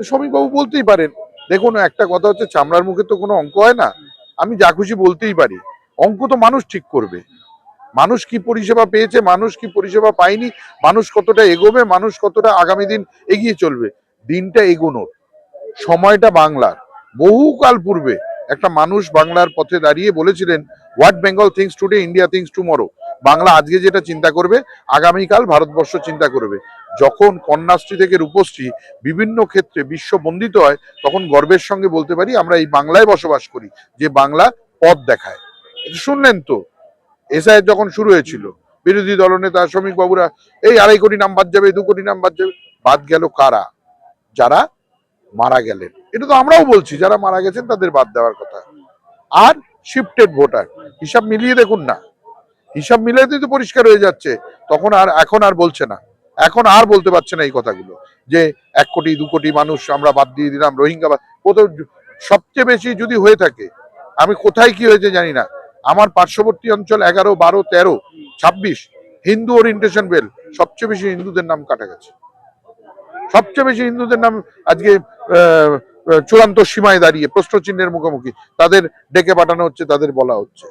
শ্রমিকবাবু বলতেই পারেন। দেখুন, একটা কথা হচ্ছে, চামড়ার মুখে তো কোনো অঙ্ক হয় না। আমি যা খুশি বলতেই পারি। অঙ্ক তো মানুষ ঠিক করবে। মানুষ কি পরিষেবা পেয়েছে, মানুষ কি পরিষেবা পায়নি, মানুষ কতটা এগোবে, মানুষ কতটা আগামী দিন এগিয়ে চলবে, দিনটা এগোনোর সময়টা বাংলার। বহুকাল পূর্বে একটা মানুষ বাংলার পথে দাঁড়িয়ে বলেছিলেন, what Bengal things today, India things tomorrow. Bangla আজকে যেটা চিন্তা করবে, আগামীকাল ভারতবর্ষ চিন্তা করবে। যখন কন্যাশ্রী থেকে রূপশ্রী বিভিন্ন ক্ষেত্রে বিশ্ব বন্দিত হয়, তখন গর্বের সঙ্গে বলতে পারি আমরা এই বাংলায় বসবাস করি, যে বাংলা পথ দেখায়। শুনলেন তো, এসআইয়ের যখন শুরু হয়েছিল, বিরোধী দলনেতা শ্রমিক বাবুরা এই 2.5 কোটি নাম বাদ যাবে, 2 কোটি নাম বাদ যাবে। বাদ গেল কারা? যারা মারা গেলেন। এটা তো আমরাও বলছি, যারা মারা গেছেন তাদের বাদ দেওয়ার কথা। আর শিফটেড ভোটার, হিসাব মিলিয়ে দেখুন না, হিসাব মিলাইতেই তো পরিষ্কার হয়ে যাচ্ছে। তখন আর এখন আর বলছে না, এখন আর বলতে পারছে না এই কথাগুলো, যে 1 কোটি 2 কোটি মানুষ আমরা বাদ দিয়ে দিলাম, রোহিঙ্গা বাদ। কোথাও সবচেয়ে বেশি যদি হয়ে থাকে, আমি কোথায় কি হয়েছে জানি না, আমার পার্শ্ববর্তী অঞ্চল 11, 12, 13, 26 হিন্দু ওরিয়েন্টেশন বেল, সবচেয়ে বেশি হিন্দুদের নাম কাটা গেছে। সবচেয়ে বেশি হিন্দুদের নাম আজকে চূড়ান্ত সীমায় দাঁড়িয়ে প্রশ্ন চিহ্নের মুখোমুখি, তাদের ডেকে পাঠানো হচ্ছে, তাদের বলা হচ্ছে।